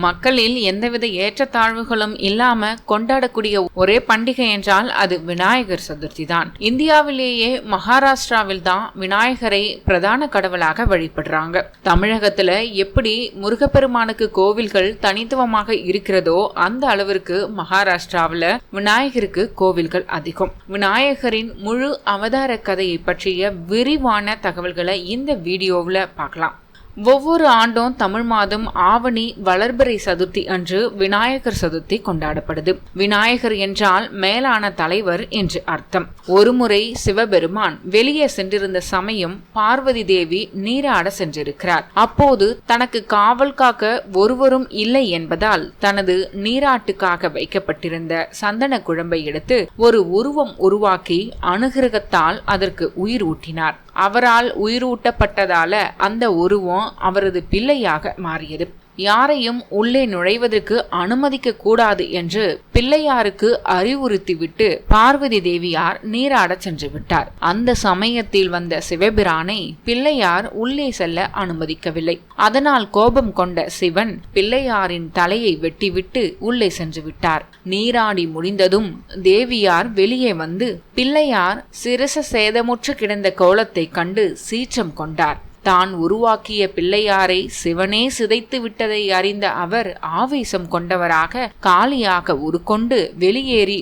மக்களில் எந்தவித ஏற்றத்தாழ்வுகளும் இல்லாம கொண்டாடக்கூடிய ஒரே பண்டிகை என்றால் அது விநாயகர் சதுர்த்தி தான். இந்தியாவிலேயே மகாராஷ்டிராவில் தான் விநாயகரை பிரதான கடவுளாக வழிபடுறாங்க. தமிழகத்துல எப்படி முருகப்பெருமானுக்கு கோவில்கள் தனித்துவமாக இருக்கிறதோ அந்த அளவிற்கு மகாராஷ்டிராவில் விநாயகருக்கு கோவில்கள் அதிகம். விநாயகரின் முழு அவதார கதையை பற்றிய விரிவான தகவல்களை இந்த வீடியோவில் பார்க்கலாம். ஒவ்வொரு ஆண்டும் தமிழ் மாதம் ஆவணி வளர்பிறை சதுர்த்தி அன்று விநாயகர் சதுர்த்தி கொண்டாடப்படுது. விநாயகர் என்றால் மேலான தலைவர் என்று அர்த்தம். ஒருமுறை சிவபெருமான் வெளியே சென்றிருந்த சமயம் பார்வதி தேவி நீராட சென்றிருக்கிறார். அப்போது தனக்கு காவல் காக்க ஒருவரும் இல்லை என்பதால் தனது நீராட்டுக்காக வைக்கப்பட்டிருந்த சந்தன குழம்பை எடுத்து ஒரு உருவம் உருவாக்கி அனுகிரகத்தால் அதற்கு உயிர் ஊட்டினார். அவரால் உயிரூட்டப்பட்டதால அந்த உருவம் அவரது பிள்ளையாக மாறியது. யாரையும் உள்ளே நுழைவதற்கு அனுமதிக்க கூடாது என்று பிள்ளையாருக்கு அறிவுறுத்திவிட்டு பார்வதி தேவியார் நீராட சென்று விட்டார். அந்த சமயத்தில் வந்த சிவபிரானை பிள்ளையார் உள்ளே செல்ல அனுமதிக்கவில்லை. அதனால் கோபம் கொண்ட சிவன் பிள்ளையாரின் தலையை வெட்டிவிட்டு உள்ளே சென்று விட்டார். நீராடி முடிந்ததும் தேவியார் வெளியே வந்து பிள்ளையார் சிரச சேதமுற்று கிடந்த கோலத்தை கண்டு சீற்றம் கொண்டார். தான் உருவாக்கிய பிள்ளையாரை சிவனே சிதைத்து விட்டதை அறிந்த அவர் ஆவேசம் கொண்டவராக காளியாக உருக்கொண்டு வெளியேறி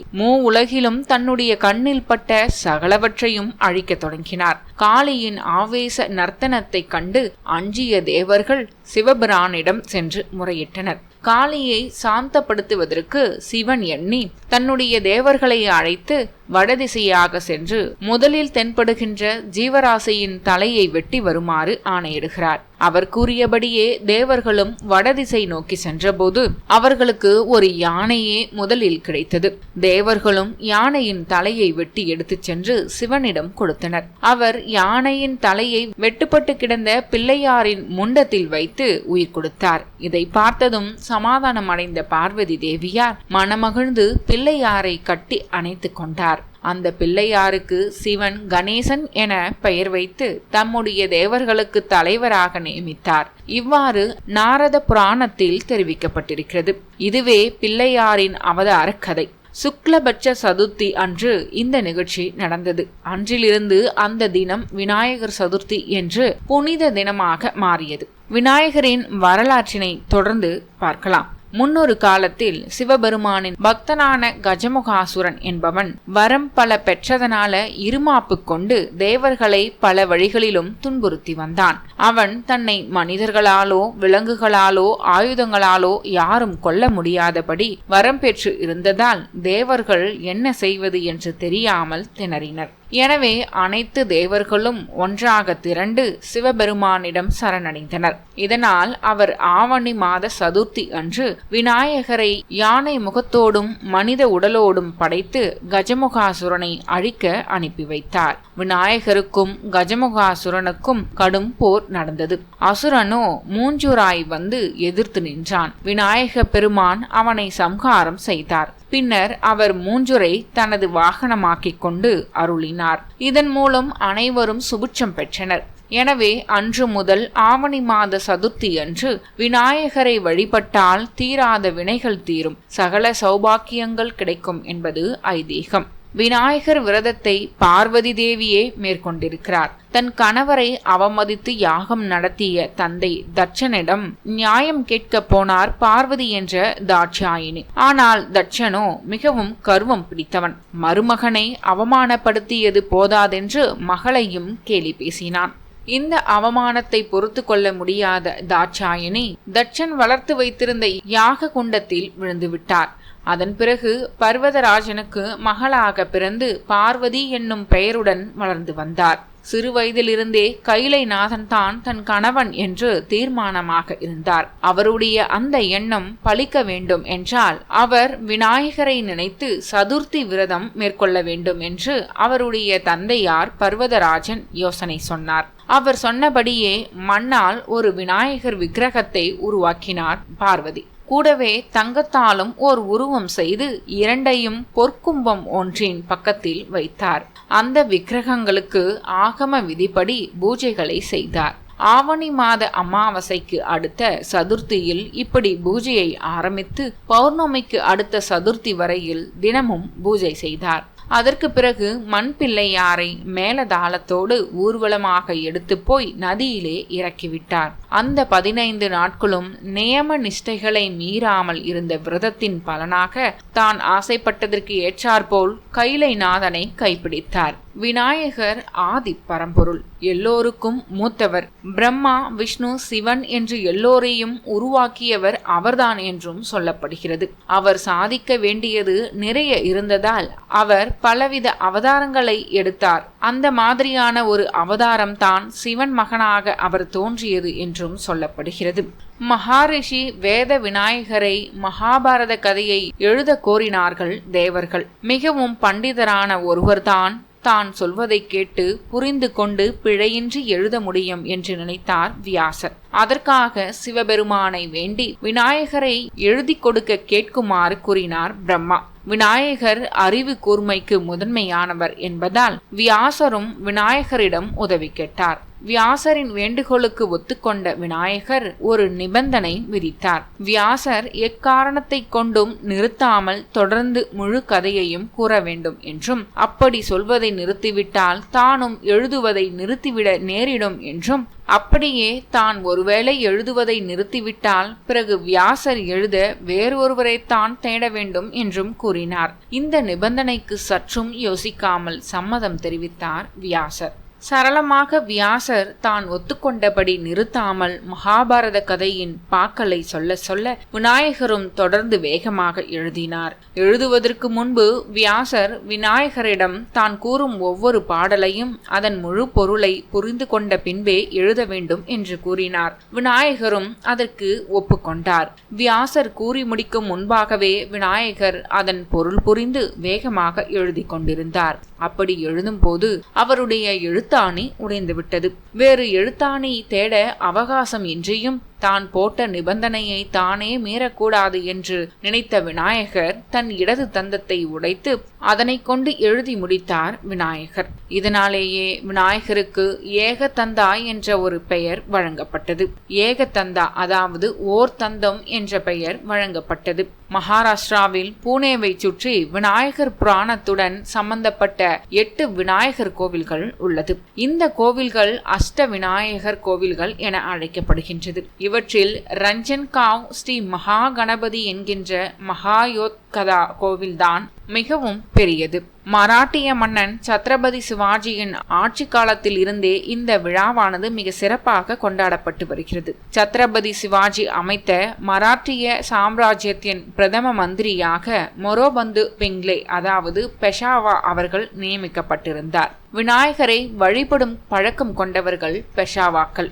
உலகிலும் தன்னுடைய கண்ணில் பட்ட சகலவற்றையும் அழிக்க தொடங்கினார். காளியின் ஆவேச நர்த்தனத்தை கண்டு அஞ்சிய தேவர்கள் சிவபிரானிடம் சென்று முறையிட்டனர். காளியை சாந்தப்படுத்துவதற்கு சிவன் எண்ணி தன்னுடைய தேவர்களை அழைத்து வடதிசையாக சென்று முதலில் தென்படுகின்ற ஜீவராசியின் தலையை வெட்டி வருமாறு ஆணையிடுகிறார். அவர் கூறியபடியே தேவர்களும் வடதிசை நோக்கி சென்றபோது அவர்களுக்கு ஒரு யானையே முதலில் கிடைத்தது. தேவர்களும் யானையின் தலையை வெட்டி எடுத்துச் சென்று சிவனிடம் கொடுத்தனர். அவர் யானையின் தலையை வெட்டுப்பட்டு கிடந்த பிள்ளையாரின் முண்டத்தில் வைத்து உயிர் கொடுத்தார். இதை பார்த்ததும் சமாதானம் அடைந்த பார்வதி தேவியார் மனமகிழ்ந்து பிள்ளையாரை கட்டி அணைத்து கொண்டார். அந்த பிள்ளையாருக்கு சிவன் கணேசன் என பெயர் வைத்து தம்முடைய தேவர்களுக்கு தலைவராக நியமித்தார். இவ்வாறு நாரத புராணத்தில் தெரிவிக்கப்பட்டிருக்கிறது. இதுவே பிள்ளையாரின் அவதார கதை. சுக்லபட்ச சதுர்த்தி அன்று இந்த நிகழ்ச்சி நடந்தது. அன்றிலிருந்து அந்த தினம் விநாயகர் சதுர்த்தி என்று புனித தினமாக மாறியது. விநாயகரின் வரலாற்றினை தொடர்ந்து பார்க்கலாம். முன்னொரு காலத்தில் சிவபெருமானின் பக்தனான கஜமுகாசுரன் என்பவன் வரம் பல பெற்றதனால இருமாப்பு கொண்டு தேவர்களை பல வழிகளிலும் துன்புறுத்தி வந்தான். அவன் தன்னை மனிதர்களாலோ விலங்குகளாலோ ஆயுதங்களாலோ யாரும் கொல்ல முடியாதபடி வரம் பெற்று இருந்ததால் தேவர்கள் என்ன செய்வது என்று தெரியாமல் திணறினர். எனவே அனைத்து தேவர்களும் ஒன்றாக திரண்டு சிவபெருமானிடம் சரணடைந்தனர். இதனால் அவர் ஆவணி மாத சதுர்த்தி அன்று விநாயகரை யானை முகத்தோடும் மனித உடலோடும் படைத்து கஜமுகாசுரனை அழிக்க அனுப்பி வைத்தார். விநாயகருக்கும் கஜமுகாசுரனுக்கும் கடும் போர் நடந்தது. அசுரனோ மூஞ்சூராய் வந்து எதிர்த்து நின்றான். விநாயக பெருமான் அவனை சம்ஹாரம் செய்தார். பின்னர் அவர் மூஞ்சுரை தனது வாகனமாக்கிக் கொண்டு அருளினார். இதன் மூலம் அனைவரும் சுபிட்சம் பெற்றனர். எனவே அன்று முதல் ஆவணி மாத சதுர்த்தி அன்று விநாயகரை வழிபட்டால் தீராத வினைகள் தீரும், சகல சௌபாக்கியங்கள் கிடைக்கும் என்பது ஐதீகம். விநாயகர் விரதத்தை பார்வதி தேவியே மேற்கொண்டிருக்கிறார். தன் கணவரை அவமதித்து யாகம் நடத்திய தந்தை தட்சனிடம் நியாயம் கேட்க போனார் பார்வதி என்ற தாட்சாயினி. ஆனால் தட்சனோ மிகவும் கர்வம் பிடித்தவன். மருமகனை அவமானப்படுத்தியது போதாதென்று மகளையும் கேலி பேசினான். இந்த அவமானத்தை பொறுத்து கொள்ள முடியாத தாட்சாயினி தட்சன் வளர்த்து வைத்திருந்த யாக குண்டத்தில் விழுந்து விட்டார். அதன் பிறகு பர்வதராஜனுக்கு மகளாக பிறந்து பார்வதி என்னும் பெயருடன் வளர்ந்து வந்தார். சிறு வயதிலிருந்தே கைலைநாதன் தான் தன் கணவன் என்று தீர்மானமாக இருந்தார். அவருடைய அந்த எண்ணம் பலிக்க வேண்டும் என்றால் அவர் விநாயகரை நினைத்து சதுர்த்தி விரதம் மேற்கொள்ள வேண்டும் என்று அவருடைய தந்தையார் பர்வதராஜன் யோசனை சொன்னார். அவர் சொன்னபடியே மண்ணால் ஒரு விநாயகர் விக்கிரகத்தை உருவாக்கினார் பார்வதி. கூடவே தங்கத்தாலும் ஓர் உருவம் செய்து இரண்டையும் பொற்கும்பம் ஒன்றின் பக்கத்தில் வைத்தார். அந்த விக்கிரகங்களுக்கு ஆகம விதிப்படி பூஜைகளை செய்தார். ஆவணி மாத அமாவாசைக்கு அடுத்த சதுர்த்தியில் இப்படி பூஜையை ஆரம்பித்து பௌர்ணமிக்கு அடுத்த சதுர்த்தி வரையில் தினமும் பூஜை செய்தார். அதற்கு பிறகு மண் பிள்ளையாரை மேலதாளத்தோடு ஊர்வலமாக எடுத்து போய் நதியிலே இறக்கிவிட்டார். அந்த 15 நாட்களும் நியம நிஷ்டைகளை மீறாமல் இருந்த விரதத்தின் பலனாக தான் ஆசைப்பட்டதற்கு ஏற்றாற்போல் கைலைநாதனை கைப்பிடித்தார். விநாயகர் ஆதி பரம்பொருள், எல்லோருக்கும் மூத்தவர். பிரம்மா, விஷ்ணு, சிவன் என்று எல்லோரையும் உருவாக்கியவர் அவர்தான் என்றும் சொல்லப்படுகிறது. அவர் சாதிக்க வேண்டியது நிறைய இருந்ததால் அவர் பலவித அவதாரங்களை எடுத்தார். அந்த மாதிரியான ஒரு அவதாரம் தான் சிவன் மகனாக அவர் தோன்றியது என்றும் சொல்லப்படுகிறது. மகாரிஷி வேத விநாயகரை மகாபாரத கதையை எழுத கோரினார்கள் தேவர்கள். மிகவும் பண்டிதரான ஒருவர்தான் தான் சொல்வதை கேட்டு புரிந்து கொண்டு பிழையின்றி எழுத முடியும் என்று நினைத்தார் வியாசர். அதற்காக சிவபெருமானை வேண்டி விநாயகரை எழுதி கொடுக்க கேட்குமாறு கூறினார் பிரம்மா. விநாயகர் அறிவு கூர்மைக்கு முதன்மையானவர் என்பதால் வியாசரும் விநாயகரிடம் உதவி கேட்டார். வியாசரின் வேண்டுகோளுக்கு ஒத்துக்கொண்ட விநாயகர் ஒரு நிபந்தனை விதித்தார். வியாசர் எக்காரணத்தை கொண்டும் நிறுத்தாமல் தொடர்ந்து முழு கதையையும் கூற வேண்டும் என்றும், அப்படி சொல்வதை நிறுத்திவிட்டால் தானும் எழுதுவதை நிறுத்திவிட நேரிடும் என்றும், அப்படியே தான் ஒருவேளை எழுதுவதை நிறுத்திவிட்டால் பிறகு வியாசர் எழுத வேறொருவரை தான் தேட வேண்டும் என்றும் கூறினார். இந்த நிபந்தனைக்கு சற்றும் யோசிக்காமல் சம்மதம் தெரிவித்தார் வியாசர். சரளமாக வியாசர் தான் ஒத்துக்கொண்டபடி நிறுத்தாமல் மகாபாரத கதையின் பாக்களை சொல்ல சொல்ல விநாயகரும் தொடர்ந்து வேகமாக எழுதினார். எழுதுவதற்கு முன்பு வியாசர் விநாயகரிடம் தான் கூறும் ஒவ்வொரு பாடலையும் அதன் முழு பொருளை புரிந்து கொண்ட பின்பே எழுத வேண்டும் என்று கூறினார். விநாயகரும் அதற்கு ஒப்புக்கொண்டார். வியாசர் கூறி முடிக்கும் முன்பாகவே விநாயகர் அதன் பொருள் புரிந்து வேகமாக எழுதி கொண்டிருந்தார். அப்படி எழுதும் போது அவருடைய எழுத்தாணி உடைந்துவிட்டது. வேறு எழுத்தாணி தேட அவகாசம் இன்றியும் தான் போட்ட நிபந்தனையை தானே மீறக்கூடாது என்று நினைத்த விநாயகர் தன் இடது தந்தத்தை உடைத்து அதனை கொண்டு எழுதி முடித்தார் விநாயகர். இதனாலேயே விநாயகருக்கு ஏகதந்தா என்ற ஒரு பெயர் வழங்கப்பட்டது. ஏகதந்தா, அதாவது ஓர் தந்தம் என்ற பெயர் வழங்கப்பட்டது. மகாராஷ்டிராவில் பூனேவை சுற்றி விநாயகர் புராணத்துடன் சம்பந்தப்பட்ட 8 விநாயகர் கோவில்கள் உள்ளது. இந்த கோவில்கள் அஷ்ட விநாயகர் கோவில்கள் என அழைக்கப்படுகின்றது. இவற்றில் ரஞ்சன்காவ் ஸ்ரீ மகா கணபதி என்கின்ற மகாயோத்கதா கோவில்தான் மிகவும் பெரியது. மராட்டிய மன்னன் சத்ரபதி சிவாஜியின் ஆட்சி காலத்தில் இருந்தே இந்த விழாவானது மிக சிறப்பாக கொண்டாடப்பட்டு வருகிறது. சத்ரபதி சிவாஜி அமைத்த மராட்டிய சாம்ராஜ்யத்தின் பிரதம மந்திரியாக மொரோபந்து பிங்லே, அதாவது பெஷாவா அவர்கள் நியமிக்கப்பட்டிருந்தார். விநாயகரை வழிபடும் பழக்கம் கொண்டவர்கள் பெஷாவாக்கள்.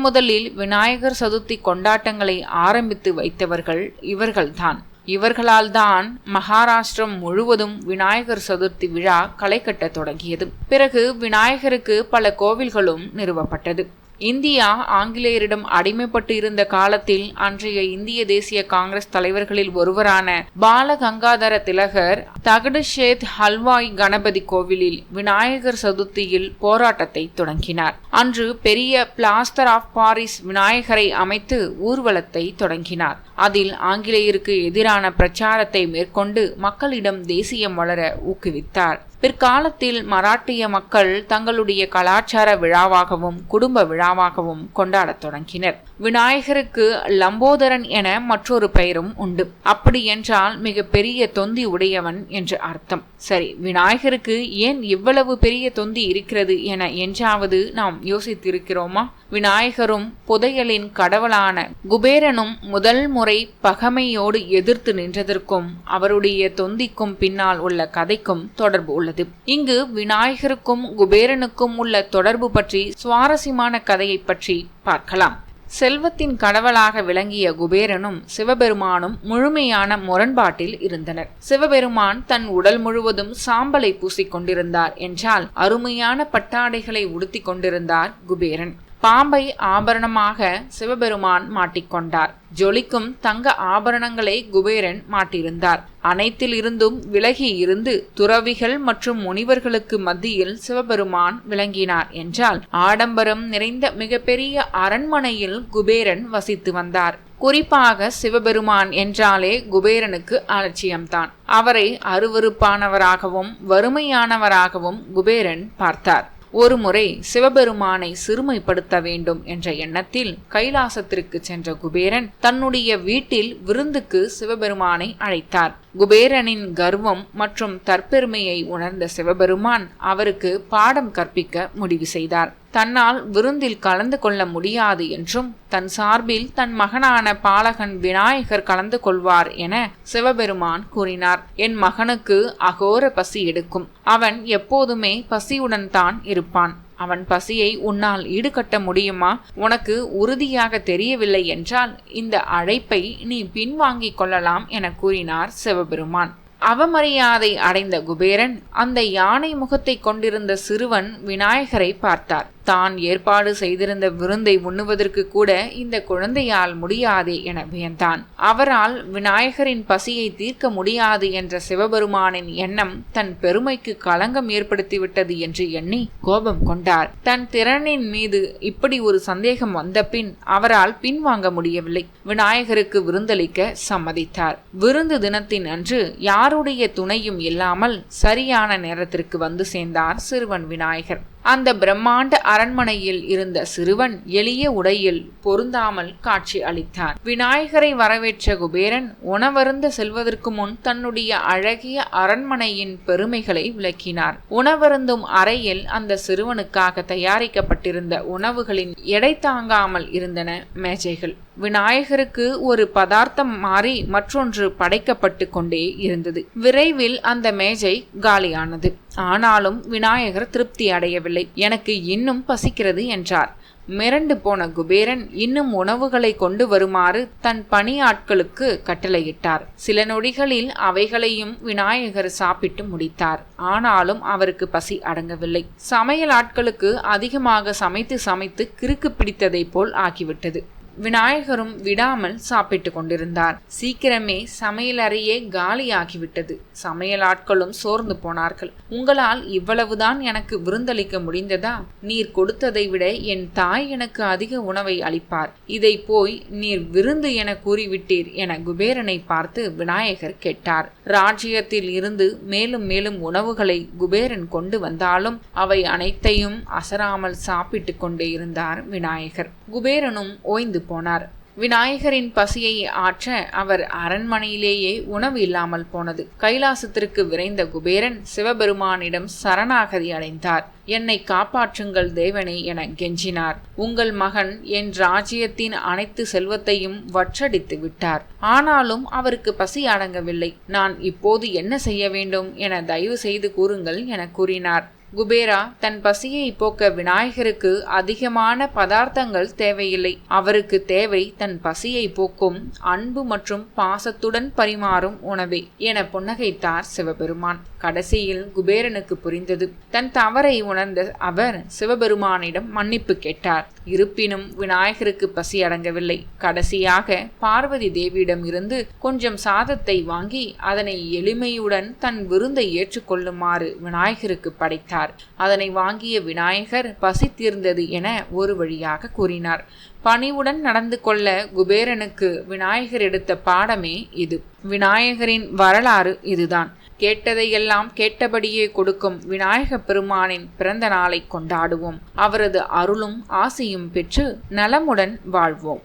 முதலில் விநாயகர் சதுர்த்தி கொண்டாட்டங்களை ஆரம்பித்து வைத்தவர்கள் இவர்கள்தான். இவர்களால் தான் மகாராஷ்டிரம் முழுவதும் விநாயகர் சதுர்த்தி விழா களை கட்ட தொடங்கியது. பிறகு விநாயகருக்கு பல கோவில்களும் நிறுவப்பட்டது. இந்தியா ஆங்கிலேயரிடம் அடிமைப்பட்டு இருந்த காலத்தில் அன்றைய இந்திய தேசிய காங்கிரஸ் தலைவர்களில் ஒருவரான பால கங்காதர திலகர் தகடுஷேத் ஹல்வாய் கணபதி கோவிலில் விநாயகர் சதுர்த்தியில் போராட்டத்தை தொடங்கினார். அன்று பெரிய பிளாஸ்டர் ஆஃப் பாரிஸ் விநாயகரை அமைத்து ஊர்வலத்தை தொடங்கினார். அதில் ஆங்கிலேயருக்கு எதிரான பிரச்சாரத்தை மேற்கொண்டு மக்களிடம் தேசியம் வளர ஊக்குவித்தார். பிற்காலத்தில் மராட்டிய மக்கள் தங்களுடைய கலாச்சார விழாவாகவும் குடும்ப விழாவாகவும் கொண்டாடத் தொடங்கினர். விநாயகருக்கு லம்போதரன் என மற்றொரு பெயரும் உண்டு. அப்படி என்றால் மிக பெரிய தொந்தி உடையவன் என்று அர்த்தம். சரி, விநாயகருக்கு ஏன் இவ்வளவு பெரிய தொந்தி இருக்கிறது என என்றாவது நாம் யோசித்திருக்கிறோமா? விநாயகரும் புதையலின் கடவுளான குபேரனும் முதல் முறை பகைமையோடு எதிர்த்து நின்றதற்கும் அவருடைய தொந்திக்கும் பின்னால் உள்ள கதைக்கும் தொடர்பு உள்ளது. இங்கு விநாயகருக்கும் குபேரனுக்கும் உள்ள தொடர்பு பற்றி சுவாரஸ்யமான கதையை பற்றி பார்க்கலாம். செல்வத்தின் கடவுளாக விளங்கிய குபேரனும் சிவபெருமானும் முழுமையான முரண்பாட்டில் இருந்தனர். சிவபெருமான் தன் உடல் முழுவதும் சாம்பலை பூசிக் கொண்டிருந்தார் என்றால் அருமையான பட்டாடைகளை உடுத்தி கொண்டிருந்தார் குபேரன். பாம்பை ஆபரணமாக சிவபெருமான் மாட்டிக்கொண்டார். ஜொலிக்கும் தங்க ஆபரணங்களை குபேரன் மாட்டியிருந்தார். அனைத்தில் இருந்தும் விலகி இருந்து துறவிகள் மற்றும் முனிவர்களுக்கு மத்தியில் சிவபெருமான் விளங்கினார் என்றால் ஆடம்பரம் நிறைந்த மிகப்பெரிய அரண்மனையில் குபேரன் வசித்து வந்தார். குறிப்பாக சிவபெருமான் என்றாலே குபேரனுக்கு அலட்சியம்தான். அவரை அருவருப்பானவராகவும் வறுமையானவராகவும் குபேரன் பார்த்தார். ஒருமுறை சிவபெருமானை சிறுமைப்படுத்த வேண்டும் என்ற எண்ணத்தில் கைலாசத்திற்கு சென்ற குபேரன் தன்னுடைய வீட்டில் விருந்துக்கு சிவபெருமானை அழைத்தார். குபேரனின் கர்வம் மற்றும் தற்பெருமையை உணர்ந்த சிவபெருமான் அவருக்கு பாடம் கற்பிக்க முடிவு செய்தார். தன்னால் விருந்தில் கலந்து கொள்ள முடியாது என்றும் தன் சார்பில் தன் மகனான பாலகன் விநாயகர் கலந்து கொள்வார் என சிவபெருமான் கூறினார். என் மகனுக்கு அகோர பசி எடுக்கும். அவன் எப்போதுமே பசியுடன் தான் இருப்பான். அவன் பசியை உன்னால் ஈடுகட்ட முடியுமா? உனக்கு உறுதியாக தெரியவில்லை என்றால் இந்த அழைப்பை நீ பின்வாங்கிக் கொள்ளலாம் என கூறினார் சிவபெருமான். அவமரியாதை அடைந்த குபேரன் அந்த யானை முகத்தை கொண்டிருந்த சிறுவன் விநாயகரை பார்த்தார். தான் ஏற்பாடு செய்திருந்த விருந்தை உண்ணுவதற்கு கூட இந்த குழந்தையால் முடியாதே என வியந்தான். அவரால் விநாயகரின் பசியை தீர்க்க முடியாது என்ற சிவபெருமானின் எண்ணம் தன் பெருமைக்கு களங்கம் ஏற்படுத்திவிட்டது என்று எண்ணி கோபம் கொண்டார். தன் திறனின் மீது இப்படி ஒரு சந்தேகம் வந்த பின் அவரால் பின்வாங்க முடியவில்லை. விநாயகருக்கு விருந்தளிக்க சம்மதித்தார். விருந்து தினத்தின் அன்று யாருடைய துணையும் இல்லாமல் சரியான நேரத்திற்கு வந்து சேர்ந்தார் சிறுவன் விநாயகர். அந்த பிரம்மாண்ட அரண்மனையில் இருந்த சிறுவன் எளிய உடையில் பொருந்தாமல் காட்சி அளித்தார். விநாயகரை வரவேற்ற குபேரன் உணவருந்த செல்வதற்கு முன் தன்னுடைய அழகிய அரண்மனையின் பெருமைகளை விளக்கினார். உணவருந்தும் அறையில் அந்த சிறுவனுக்காக தயாரிக்கப்பட்டிருந்த உணவுகளின் எடை தாங்காமல் இருந்தன மேஜைகள். விநாயகருக்கு ஒரு பதார்த்தம் மாறி மற்றொன்று படைக்கப்பட்டு கொண்டே இருந்தது. விரைவில் அந்த மேஜை காலியானது. ஆனாலும் விநாயகர் திருப்தி அடையவில்லை. எனக்கு இன்னும் பசிக்கிறது என்றார். மிரண்டு போன குபேரன் இன்னும் உணவுகளை கொண்டு வருமாறு தன் பணியாட்களுக்கு கட்டளையிட்டார். சில நொடிகளில் அவைகளையும் விநாயகர் சாப்பிட்டு முடித்தார். ஆனாலும் அவருக்கு பசி அடங்கவில்லை. சமையல் ஆட்களுக்கு அதிகமாக சமைத்து கிறுக்கு பிடித்ததை போல் ஆகிவிட்டது. விநாயகரும் விடாமல் சாப்பிட்டு கொண்டிருந்தார். சீக்கிரமே சமையலறையே காலியாகிவிட்டது. சமையல் ஆட்களும் சோர்ந்து போனார்கள். உங்களால் இவ்வளவுதான் எனக்கு விருந்தளிக்க முடிந்ததா? நீர் கொடுத்ததை விட என் தாய் எனக்கு அதிக உணவை அளிப்பார். இதை போய் நீர் விருந்து என கூறிவிட்டீர் என குபேரனை பார்த்து விநாயகர் கேட்டார். ராஜ்யத்தில் இருந்து மேலும் மேலும் உணவுகளை குபேரன் கொண்டு வந்தாலும் அவை அனைத்தையும் அசராமல் சாப்பிட்டு கொண்டே இருந்தார் விநாயகர். குபேரனும் ஓய்ந்து போனார். விநாயகரின் பசியை ஆற்ற அவர் அரண்மனையிலேயே உணவு இல்லாமல் போனது. கைலாசத்திற்கு விரைந்த குபேரன் சிவபெருமானிடம் சரணாகதி அடைந்தார். என்னை காப்பாற்றுங்கள் தேவனே என கெஞ்சினார். உங்கள் மகன் என் ராஜ்யத்தின் அனைத்து செல்வத்தையும் வற்றடித்து விட்டார். ஆனாலும் அவருக்கு பசி அடங்கவில்லை. நான் இப்போது என்ன செய்ய வேண்டும் என தயவு செய்து கூறுங்கள் என கூறினார். குபேரா, தன் பசியை போக்க விநாயகருக்கு அதிகமான பதார்த்தங்கள் தேவையில்லை. அவருக்கு தேவை தன் பசியை போக்கும் அன்பு மற்றும் பாசத்துடன் பரிமாறும் உணவே என புன்னகைத்தார் சிவபெருமான். கடைசியில் குபேரனுக்கு புரிந்தது. தன் தவறை உணர்ந்த அவர் சிவபெருமானிடம் மன்னிப்பு கேட்டார். இருப்பினும் விநாயகருக்கு பசி அடங்கவில்லை. கடைசியாக பார்வதி தேவியிடம் இருந்து கொஞ்சம் சாதத்தை வாங்கி அதனை எளிமையுடன் தன் விருந்தை ஏற்றுக்கொள்ளுமாறு விநாயகருக்கு படைத்தார். அதனை வாங்கிய விநாயகர் பசி தீர்ந்தது என ஒரு வழியாக கூறினார். பணிவுடன் நடந்து கொள்ள குபேரனுக்கு விநாயகர் எடுத்த பாடமே இது. விநாயகரின் வரலாறு இதுதான். கேட்டதையெல்லாம் கேட்டபடியே கொடுக்கும் விநாயக பெருமானின் பிறந்த நாளை கொண்டாடுவோம். அவரது அருளும் ஆசையும் பெற்று நலமுடன் வாழ்வோம்.